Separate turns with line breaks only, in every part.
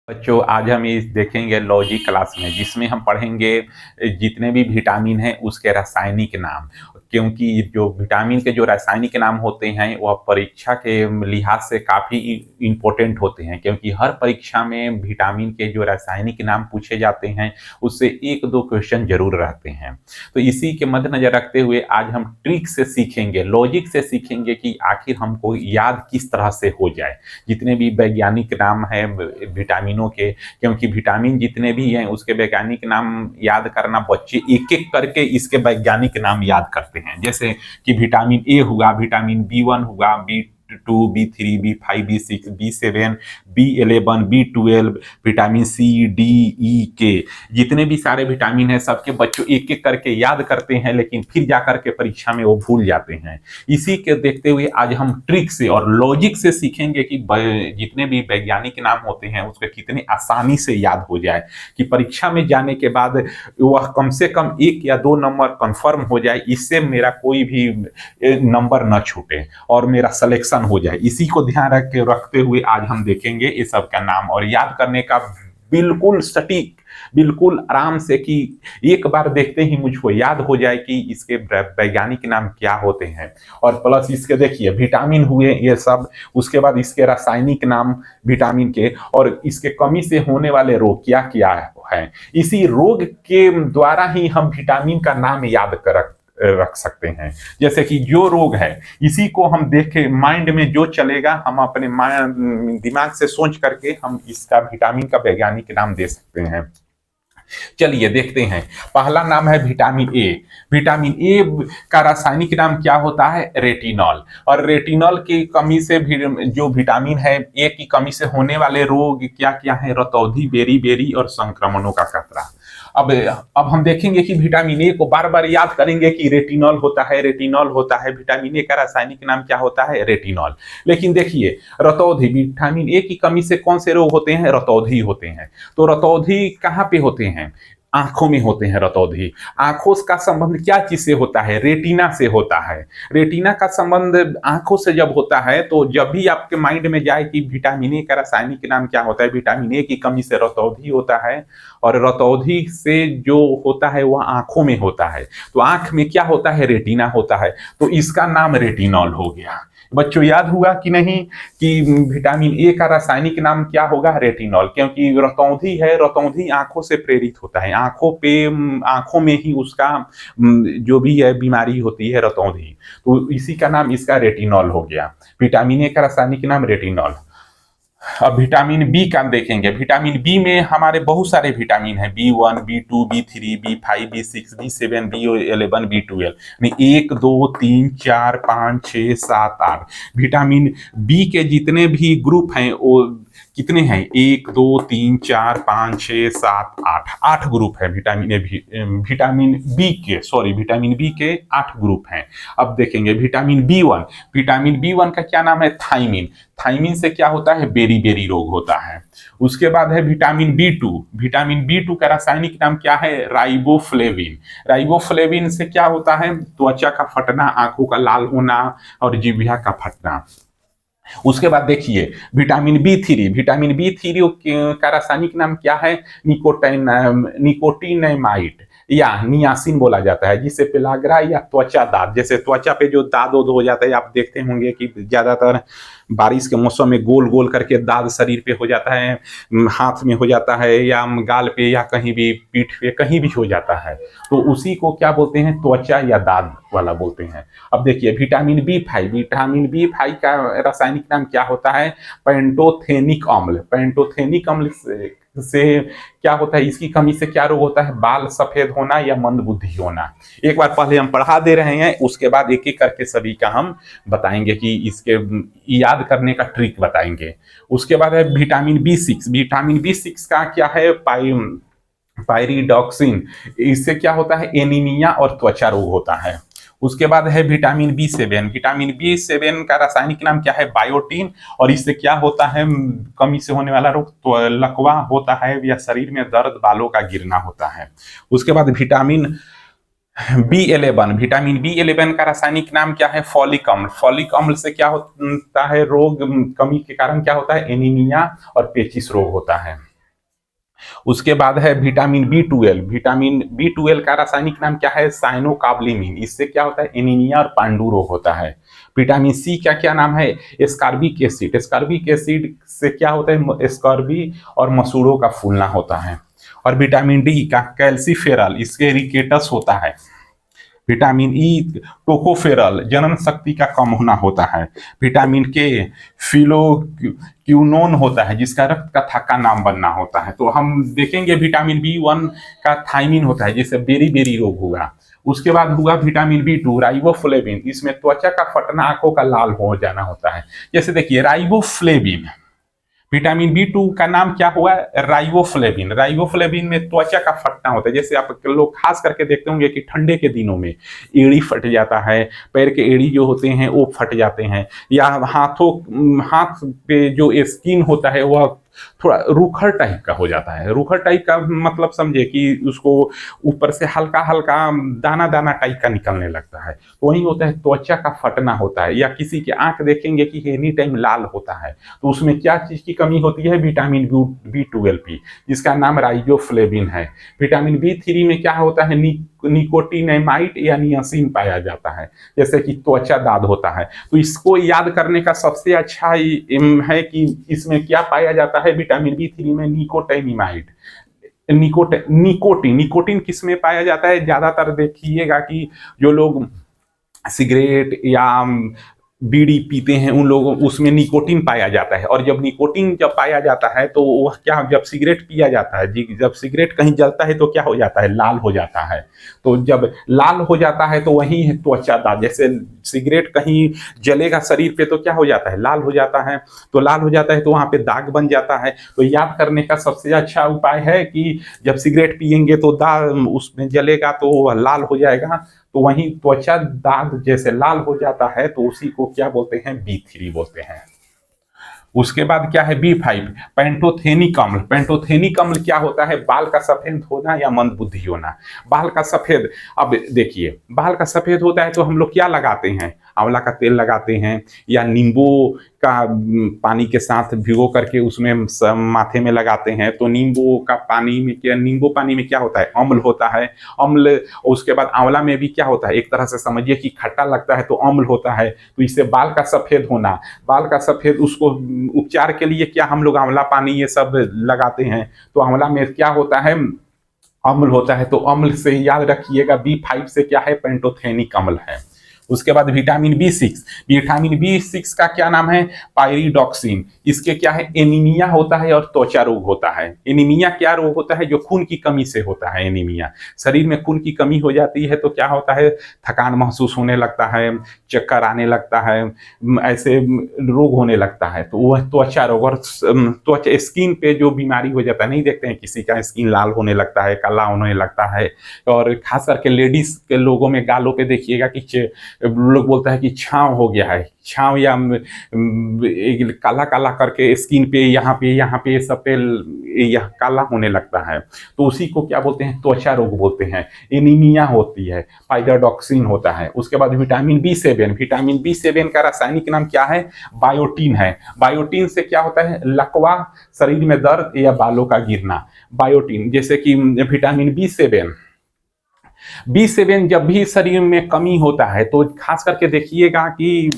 बच्चों आज हम इस देखेंगे लॉजिक क्लास में जिसमें हम पढ़ेंगे जितने भी विटामिन हैं उसके रासायनिक नाम। क्योंकि जो विटामिन के जो रासायनिक नाम होते हैं वह परीक्षा के लिहाज से काफ़ी इम्पोर्टेंट होते हैं, क्योंकि हर परीक्षा में विटामिन के जो रासायनिक नाम पूछे जाते हैं उससे एक दो क्वेश्चन जरूर रहते हैं। तो इसी के मद्देनजर रखते हुए आज हम ट्रिक से सीखेंगे, लॉजिक से सीखेंगे कि आखिर हमको याद किस तरह से हो जाए जितने भी वैज्ञानिक नाम है विटामिनों के। क्योंकि विटामिन जितने भी हैं उसके वैज्ञानिक नाम याद करना बच्चे एक एक करके इसके वैज्ञानिक नाम याद करते हैं। जैसे कि विटामिन ए हुआ, विटामिन बी1 हुआ, बी2, B3, B5, B6, बी7, बी11, B12, vitamin C, D, ई, के, जितने भी सारे विटामिन हैं सबके बच्चों एक एक करके याद करते हैं, लेकिन फिर जाकर के परीक्षा में वो भूल जाते हैं। इसी के देखते हुए आज हम ट्रिक से और लॉजिक से सीखेंगे कि जितने भी वैज्ञानिक नाम होते हैं उसके कितने आसानी से याद हो जाए, कि परीक्षा में जाने के बाद वह कम से कम 1 या 2 नंबर कंफर्म हो जाए, इससे मेरा कोई भी नंबर न छूटे और मेरा सिलेक्शन हो जाए। इसी को ध्यान रखते हुए आज हम देखेंगे ये सब का नाम और याद करने का बिल्कुल सटीक, बिल्कुल आराम से, कि एक बार देखते ही मुझको याद हो जाए कि इसके वैज्ञानिक नाम क्या होते हैं। और प्लस इसके देखिए विटामिन हुए ये सब, उसके बाद इसके रासायनिक नाम विटामिन के, और इसके कमी से होने वाले रोग क्या क्या है। इसी रोग के द्वारा ही हम विटामिन का नाम याद रख सकते हैं। जैसे कि जो रोग है इसी को हम देखे माइंड में जो चलेगा हम अपने दिमाग से सोच करके हम इसका विटामिन का वैज्ञानिक नाम दे सकते हैं। चलिए देखते हैं। पहला नाम है विटामिन ए। विटामिन ए का रासायनिक नाम क्या होता है? रेटिनॉल। और रेटिनॉल की कमी से भी जो विटामिन है ए की कमी से होने वाले रोग क्या क्या है? रतौंधी, बेरी और संक्रमणों का खतरा। अब हम देखेंगे कि विटामिन ए को बार बार याद करेंगे कि रेटिनॉल होता है, रेटिनॉल होता है। विटामिन ए का रासायनिक नाम क्या होता है? रेटिनॉल। लेकिन देखिए रतौंधी, विटामिन ए की कमी से कौन से रोग होते हैं? रतौंधी होते हैं। तो रतौंधी कहाँ पे होते हैं? आंखों में होते हैं रतौंधी। आंखों का संबंध क्या चीज से होता है? रेटिना से होता है। रेटिना का संबंध आंखों से जब होता है तो जब भी आपके माइंड में जाए कि विटामिन ए का रासायनिक नाम क्या होता है, विटामिन ए की कमी से रतौंधी होता है, और रतौंधी से जो होता है वह आंखों में होता है। तो आंख में क्या होता है? रेटिना होता है। तो इसका नाम रेटिनॉल हो गया। बच्चों याद हुआ कि नहीं कि विटामिन ए का रासायनिक नाम क्या होगा? रेटिनॉल। क्योंकि रतौंधी है, रतौंधी आंखों से प्रेरित होता है, आंखों में ही उसका जो भी है बीमारी होती है रतौंधी, तो इसी का नाम इसका रेटिनॉल हो गया। विटामिन ए का रासायनिक नाम रेटिनॉल। अब विटामिन बी का देखेंगे। विटामिन बी में हमारे बहुत सारे विटामिन हैं, B1, बी2, B3, B5, B6, बी7, बी11, B12, 1, 2, 3, 4, 5, 6, 7, 8 vitamin B के जितने भी ग्रुप हैं वो कितने हैं? 1, 2, 3, 4, 5, 6, 7, 8, 8 ग्रुप है विटामिन बी के 8 ग्रुप हैं। अब देखेंगे विटामिन बी1। विटामिन बी1 का क्या नाम है? थाइमिन। थाइमिन से क्या होता है? बेरी रोग होता है। उसके बाद है विटामिन बी2। विटामिन बी2 का रासायनिक नाम क्या है? राइबोफ्लेविन। राइबोफ्लेविन से क्या होता है? त्वचा का फटना, आंखों का लाल होना और जिह्वा का फटना। उसके बाद देखिए विटामिन बी3। विटामिन बी3 का रासायनिक नाम क्या है? निकोटिनेमाइड या नियासिन बोला जाता है, जिसे पेलाग्रा या त्वचा दाद, जैसे त्वचा पे जो दाद हो जाता है, आप देखते होंगे कि ज्यादातर बारिश के मौसम में गोल गोल करके दाद शरीर पे हो जाता है, हाथ में हो जाता है या गाल पे या कहीं भी पीठ पे कहीं भी हो जाता है, तो उसी को क्या बोलते हैं? त्वचा या दाद वाला बोलते हैं। अब देखिए विटामिन बी5। विटामिन बी5 का रासायनिक नाम क्या होता है? पेंटोथेनिक अम्ल। पेंटोथेनिक अम्ल से क्या होता है? इसकी कमी से क्या रोग होता है? बाल सफेद होना या मंदबुद्धि होना। एक बार पहले हम पढ़ा दे रहे हैं, उसके बाद एक एक करके सभी का हम बताएंगे कि इसके याद करने का ट्रिक बताएंगे। उसके बाद है विटामिन बी6। विटामिन बी6 का क्या है? पायरिडॉक्सिन। इससे क्या होता है? एनीमिया और त्वचा रोग होता है। उसके बाद है विटामिन बी7। विटामिन बी7 का रासायनिक नाम क्या है? बायोटीन। और इससे क्या होता है? कमी से होने वाला रोग तो लकवा होता है या शरीर में दर्द, बालों का गिरना होता है। उसके बाद विटामिन बी11। विटामिन बी11 का रासायनिक नाम क्या है? फॉलिक अम्ल। फॉलिक अम्ल से क्या होता है? रोग कमी के कारण क्या होता है? एनीमिया और पेचिश रोग होता है। उसके बाद है विटामिन बी 12। विटामिन बी 12 का रासायनिक नाम क्या है? साइनोकाबलामिन। इससे क्या होता है? एनीमिया और पांडु रोग होता है। विटामिन सी का क्या नाम है? Ascorbic acid. एस्कॉर्बिक एसिड से क्या होता है? स्कॉर्बी और मसूड़ों का फूलना होता है। और विटामिन डी का कैल्सीफेरल, इसके रिकेटस होता है। विटामिन ई टोकोफेरल, जनन शक्ति का कम होना होता है। विटामिन के फिलोक्यूनोन होता है, जिसका रक्त का थक्का नाम बनना होता है। तो हम देखेंगे विटामिन बी 1 का थायमिन होता है, जैसे बेरी बेरी रोग हुआ। उसके बाद हुआ विटामिन बी 2 राइबोफ्लेविन, इसमें त्वचा का फटना, आंखों का लाल हो जाना होता है। जैसे देखिए राइबोफ्लेविन, विटामिन बी 2 का नाम क्या हुआ? राइबोफ्लेविन। राइबोफ्लेविन में त्वचा का फटना होता है। जैसे आप लोग खास करके देखते होंगे कि ठंडे के दिनों में एड़ी फट जाता है, पैर के एड़ी जो होते हैं वो फट जाते हैं, या हाथ पे जो स्किन होता है वह थोड़ा रूखर टाइप का हो जाता है। रूखर टाइप का मतलब समझे कि उसको ऊपर से हल्का हल्का दाना दाना टाइप का निकलने लगता है, तो वही होता है त्वचा का फटना होता है। या किसी के आंख देखेंगे कि एनी टाइम लाल होता है, तो उसमें क्या चीज की कमी होती है? विटामिन बी 12 की, जिसका नाम राइबोफ्लेविन है। विटामिन बी 3 में क्या होता है? निकोटिनेमाइड या नियासिन पाया जाता है, जैसे कि त्वचा दाद होता है। तो इसको याद करने का सबसे अच्छा है कि इसमें क्या पाया जाता है? विटामिन बी 3 में निकोटिनेमाइड। निकोटिन निकोटिन किस में पाया जाता है? ज्यादातर देखिएगा कि जो लोग सिगरेट या बीड़ी पीते हैं उन लोगों, उसमें निकोटिन पाया जाता है। और जब निकोटिन जब पाया जाता है तो वह क्या, जब सिगरेट पिया जाता है, जब सिगरेट कहीं जलता है तो क्या हो जाता है? लाल हो जाता है। तो जब लाल हो जाता है तो वही है त्वचा दाग। जैसे सिगरेट कहीं जलेगा शरीर पे तो क्या हो जाता है? लाल हो जाता है। तो लाल हो जाता है तो वहां पे दाग बन जाता है। तो याद करने का सबसे अच्छा उपाय है कि जब सिगरेट पियेंगे तो दाग उसमें जलेगा तो वह लाल हो जाएगा। तो वहीं त्वचा दाग जैसे लाल हो जाता है तो उसी को क्या बोलते हैं? बी 3 बोलते हैं। उसके बाद क्या है? बी 5 पेंटोथेनिक अम्ल। पेंटोथेनिक अम्ल क्या होता है? बाल का सफेद होना या मंदबुद्धि होना। बाल का सफेद, अब देखिए बाल का सफेद होता है तो हम लोग क्या लगाते हैं? आंवला का तेल लगाते हैं, या नींबू का पानी के साथ भिगो करके उसमें माथे में लगाते हैं। तो नींबू का पानी में क्या, नींबू पानी में क्या होता है? अम्ल होता है। अम्ल, उसके बाद आंवला में भी क्या होता है? एक तरह से समझिए कि खट्टा लगता है तो अम्ल होता है। तो इससे बाल का सफेद होना, बाल का सफेद, उसको उपचार के लिए क्या हम लोग आंवला पानी ये सब लगाते हैं। तो आंवला में क्या होता है? अम्ल होता है। तो अम्ल से याद रखिएगा बी 5 से क्या है? पेंटोथेनिक अम्ल है। उसके बाद विटामिन बी 6। विटामिन बी 6 का क्या नाम है? पायरिडॉक्सिन। इसके क्या है? एनीमिया होता है और त्वचा रोग होता है। एनीमिया क्या रोग होता है? जो खून की कमी से होता है एनीमिया। शरीर में खून की कमी हो जाती है तो क्या होता है? थकान महसूस होने लगता है, चक्कर आने लगता है, ऐसे रोग होने लगता है। तो वह त्वचा रोग और त्वचा स्किन पे जो बीमारी हो जाता है, नहीं देखते हैं किसी का स्किन लाल होने लगता है, काला होने लगता है। और खास करके लेडीज के लोगों में गालों पे देखिएगा कि लोग बोलता है कि छांव हो गया है, छांव या काला काला करके स्किन पे यहाँ पे सब पे यह काला होने लगता है। तो उसी को क्या बोलते हैं? त्वचा रोग बोलते हैं। एनीमिया होती है, पायरिडॉक्सिन होता है। उसके बाद विटामिन बी 7। विटामिन बी 7 का रासायनिक नाम क्या है? बायोटीन है। बायोटीन से क्या होता है? लकवा, शरीर में दर्द या बालों का गिरना। बायोटीन, जैसे कि विटामिन बी 7 जब भी शरीर में कमी होता है तो खास करके देखिएगा कि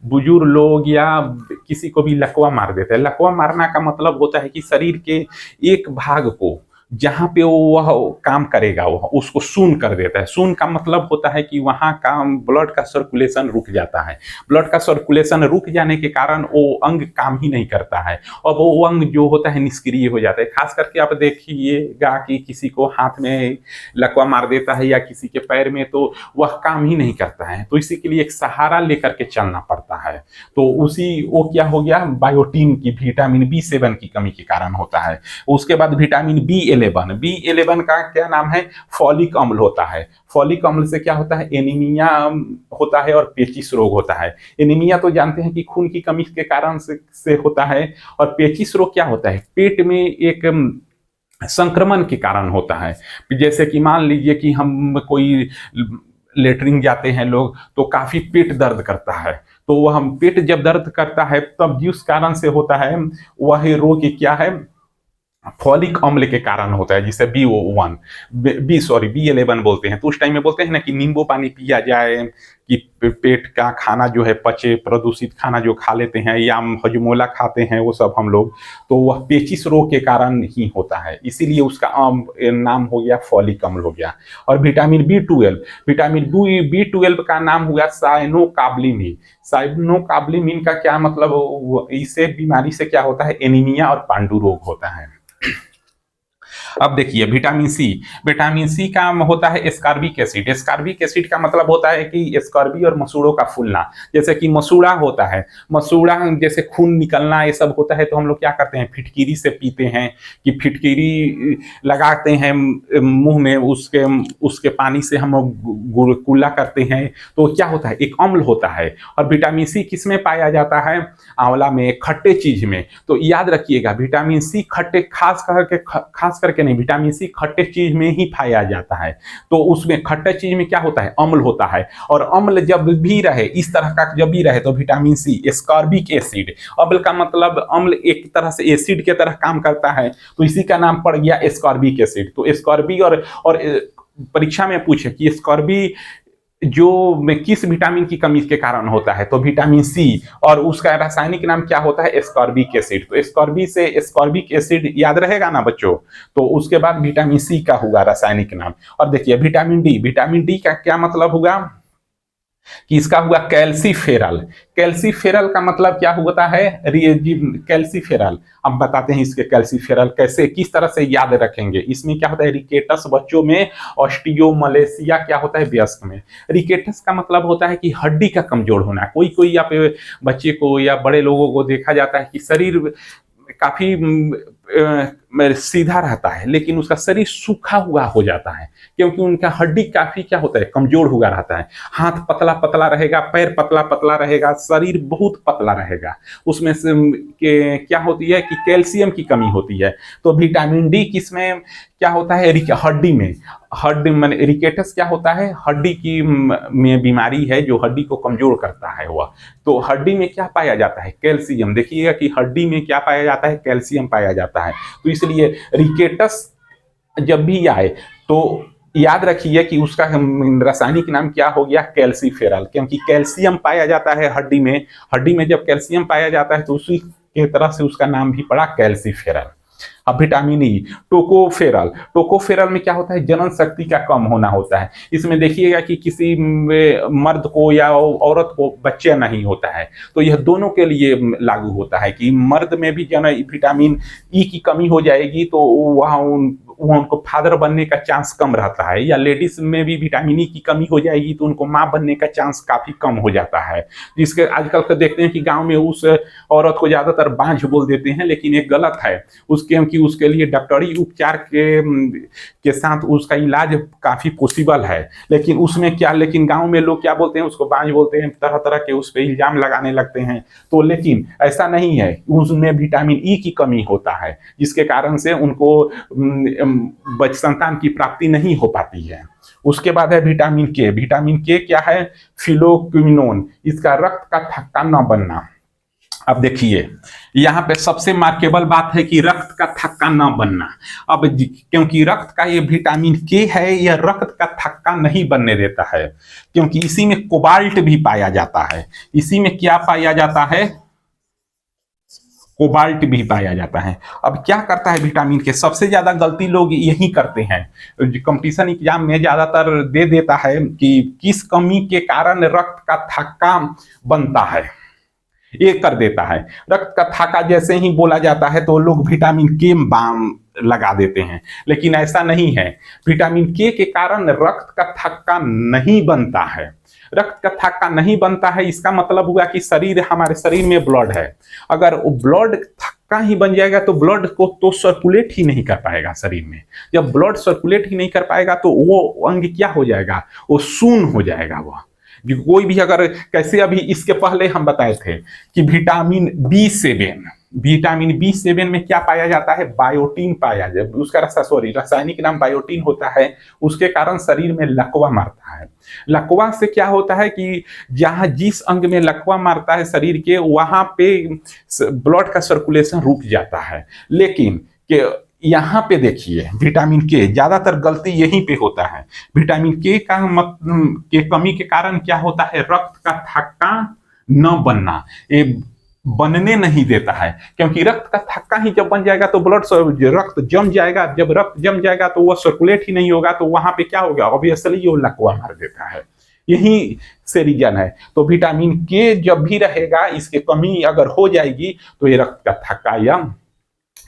बुजुर्ग लोग या किसी को भी लकवा मार देते हैं। लकवा मारना का मतलब होता है कि शरीर के एक भाग को जहां पे वह काम करेगा वह उसको शून्य कर देता है। शून्य का मतलब होता है कि वहां का ब्लड का सर्कुलेशन रुक जाता है। ब्लड का सर्कुलेशन रुक जाने के कारण वो अंग काम ही नहीं करता है और वो अंग जो होता है निष्क्रिय हो जाता है। खास करके आप देखिएगा कि किसी को हाथ में लकवा मार देता है या किसी के पैर में, तो वह काम ही नहीं करता है। तो इसी के लिए एक सहारा लेकर के चलना पड़ता है। तो उसी वो क्या हो गया? बायोटीन की, विटामिन बी 7 की कमी के कारण होता है। उसके बाद विटामिन बी 11 का क्या नाम है? फॉलिक अम्ल होता है। फॉलिक अम्ल से क्या होता है? एनीमिया होता है और पेचिस रोग होता है। एनीमिया तो जानते हैं कि खून की कमी के कारण से होता है, और पेचिस रोग क्या होता है? पेट में एक संक्रमण के कारण होता है। जैसे कि मान लीजिए कि हम कोई लेटरिन जाते हैं लोग तो काफी पेट दर्द करता है, तो वह हम पेट जब दर्द करता है तब जिस कारण से होता है वह रोग क्या है? फॉलिक अम्ल के कारण होता है, जिसे B1 B11 बोलते हैं। तो उस टाइम में बोलते हैं ना कि नींबू पानी पिया जाए कि पेट का खाना जो है पचे, प्रदूषित खाना जो खा लेते हैं या हजमोला खाते हैं वो सब हम लोग, तो वह पेचिश रोग के कारण ही होता है, इसीलिए उसका नाम हो गया फॉलिक अम्ल हो गया। और विटामिन B12 का नाम हुआ साइनोकाब्लिमीन। साइनोकाब्लिमीन का क्या मतलब, इससे बीमारी से क्या होता है, एनीमिया और पांडु रोग होता है। अब देखिए विटामिन सी का होता है एस्कॉर्बिक एसिड। एस्कॉर्बिक एसिड का मतलब होता है कि स्कॉर्बी और मसूड़ों का फूलना। जैसे कि मसूड़ा होता है, मसूड़ा जैसे खून निकलना ये सब होता है, तो हम लोग क्या करते हैं, फिटकीरी से पीते हैं, कि फिटकीरी लगाते हैं मुंह में, उसके पानी से हम लोग कुल्ला करते हैं, तो क्या होता है, एक अम्ल होता है। और विटामिन सी किस में पाया जाता है, आंवला में, खट्टे चीज में। तो याद रखिएगा विटामिन सी खट्टे, खास करके नहीं, विटामिन सी खट्टे चीज में ही पाया जाता है। तो उसमें खट्टे चीज में क्या होता है, अम्ल होता है। और अम्ल जब भी रहे, इस तरह का जब भी रहे, तो विटामिन सी एस्कॉर्बिक एसिड, अम्ल का मतलब अम्ल एक तरह से एसिड के तरह काम करता है, तो इसी का नाम पड़ गया एस्कॉर्बिक एसिड। तो एस्कॉर्बी और परीक्षा में पूछे कि एस्कॉर्बी जो में किस विटामिन की कमी के कारण होता है, तो विटामिन सी, और उसका रासायनिक नाम क्या होता है, एस्कॉर्बिक एसिड। तो एस्कॉर्बी से एस्कॉर्बिक एसिड याद रहेगा ना बच्चों। तो उसके बाद विटामिन सी का होगा रासायनिक नाम। और देखिए विटामिन डी का क्या मतलब होगा, कि इसका हुआ कैल्सीफेरल। कैल्सीफेरल का मतलब क्या होता है, कैल्सीफेरल। अब बताते हैं इसके कैल्सीफेरल कैसे, किस तरह से याद रखेंगे। इसमें क्या होता है, रिकेटस बच्चों में, ऑस्टियोमलेशिया क्या होता है वयस्क में। रिकेटस का मतलब होता है कि हड्डी का कमजोर होना। कोई कोई या बच्चे को या बड़े लोगों को देखा जाता है कि शरीर काफी सीधा रहता है, लेकिन उसका शरीर सूखा हुआ हो जाता है, क्योंकि उनका हड्डी काफी क्या होता है, कमजोर हुआ रहता है। हाथ पतला पतला रहेगा, पैर पतला पतला रहेगा, शरीर बहुत पतला रहेगा। उसमें से क्या होती है कि कैल्शियम की कमी होती है। तो विटामिन डी किसमें क्या होता है, हड्डी में। हड्डी माने रिकेटस क्या होता है, हड्डी की में बीमारी है जो हड्डी को कमजोर करता है वह। तो हड्डी में क्या पाया जाता है, कैल्शियम। देखिएगा कि हड्डी में क्या पाया जाता है, कैल्शियम पाया जाता है। तो इसलिए रिकेटस जब भी आए तो याद रखिए कि उसका रासायनिक नाम क्या हो गया, कैल्सीफेरल, क्योंकि कैल्शियम पाया जाता है हड्डी में। हड्डी में जब कैल्शियम पाया जाता है तो उसी के तरह से उसका नाम भी पड़ा कैल्सीफेरल। अब विटामिन ई, टोकोफेरल में क्या होता है, जनन शक्ति का कम होना होता है। इसमें देखिएगा कि किसी मर्द को या औरत को बच्चे नहीं होता है, तो यह दोनों के लिए लागू होता है कि मर्द में भी जन विटामिन ई की कमी हो जाएगी तो वहाँ उनको फादर बनने का चांस कम रहता है, या लेडीज में भी विटामिन ई की कमी हो जाएगी तो उनको माँ बनने का चांस काफी कम हो जाता है। जिसके आजकल तो देखते हैं कि गांव में उस औरत को ज्यादातर बांझ बोल देते हैं, लेकिन ये गलत है। क्योंकि उसके लिए डॉक्टरी उपचार के साथ उसका इलाज काफी पॉसिबल है, लेकिन उसमें क्या, लेकिन गांव में लोग क्या बोलते हैं, उसको बांझ बोलते हैं, तरह तरह के उस पर इल्जाम लगाने लगते हैं। तो लेकिन ऐसा नहीं है, उसमें विटामिन ई की कमी होता है, जिसके कारण से उनको संतान की प्राप्ति नहीं हो पाती है। उसके बाद है विटामिन के। विटामिन के क्या है, फिलोक्विनोन, इसका रक्त का थक्का न बनना। अब देखिए यहाँ पे सबसे मार्केबल बात है कि रक्त का थक्का न बनना। अब क्योंकि रक्त का ये विटामिन के है, यह रक्त का थक्का नहीं बनने देता है, क्योंकि इसी में कोबाल्ट भी पाया जाता है। इसी में क्या पाया जाता है, कोबाल्ट भी पाया जाता है। अब क्या करता है विटामिन के, सबसे ज्यादा गलती लोग यही करते हैं, कंपटीशन एग्जाम में ज्यादातर दे देता है कि किस कमी के कारण रक्त का थक्का बनता है, ये कर देता है। रक्त का थक्का जैसे ही बोला जाता है तो लोग विटामिन के बाम लगा देते हैं, लेकिन ऐसा नहीं है। विटामिन के कारण रक्त का थक्का नहीं बनता है। रक्त का थक्का नहीं बनता है, इसका मतलब हुआ कि हमारे शरीर में ब्लड है। अगर वो ब्लड थक्का ही बन जाएगा तो ब्लड को तो सर्कुलेट ही नहीं कर पाएगा शरीर में। जब ब्लड सर्कुलेट ही नहीं कर पाएगा तो वो अंग क्या हो जाएगा, वो शून्य हो जाएगा। वह कोई भी अगर, कैसे अभी इसके पहले हम बताए थे कि विटामिन बी7 में क्या पाया जाता है, बायोटीन पाया जाता है। उसका रासायनिक नाम बायोटीन होता है। उसके कारण शरीर में लकवा मारता है। लकवा से क्या होता है कि जहां जिस अंग में लकवा मारता है शरीर के, वहां पे ब्लड का सर्कुलेशन रुक जाता है। लेकिन यहाँ पे देखिए विटामिन के ज्यादातर गलती यहीं पे होता है। विटामिन के का के कमी के कारण क्या होता है, रक्त का थक्का न बनना, ये बनने नहीं देता है, क्योंकि रक्त का थक्का ही जब बन जाएगा तो रक्त जम जाएगा, जब रक्त जम जाएगा तो वह सर्कुलेट ही नहीं होगा, तो वहां पे क्या होगा, ऑब्वियसली वो लकवा मार देता है। यही से रीजन है। तो विटामिन के जब भी रहेगा, इसके कमी अगर हो जाएगी तो ये रक्त का थक्का या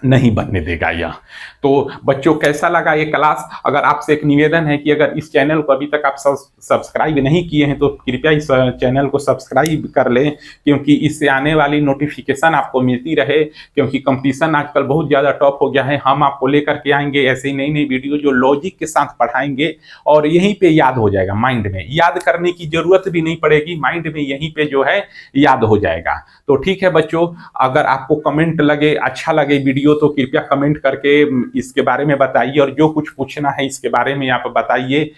नहीं बनने देगा यह। तो बच्चों कैसा लगा ये क्लास? अगर आपसे एक निवेदन है कि अगर इस चैनल को अभी तक आप सब्सक्राइब नहीं किए हैं तो कृपया इस चैनल को सब्सक्राइब कर लें, क्योंकि इससे आने वाली नोटिफिकेशन आपको मिलती रहे, क्योंकि कंपटीशन आजकल बहुत ज़्यादा टफ हो गया है। हम आपको लेकर के आएंगे ऐसे ही नई नई वीडियो जो लॉजिक के साथ पढ़ाएंगे, और यहीं पे याद हो जाएगा, माइंड में याद करने की जरूरत भी नहीं पड़ेगी, माइंड में यहीं पे जो है याद हो जाएगा। तो ठीक है बच्चों, अगर आपको कमेंट लगे, अच्छा लगे वीडियो, तो कृपया कमेंट करके इसके बारे में बताइए, और जो कुछ पूछना है इसके बारे में आप बताइए,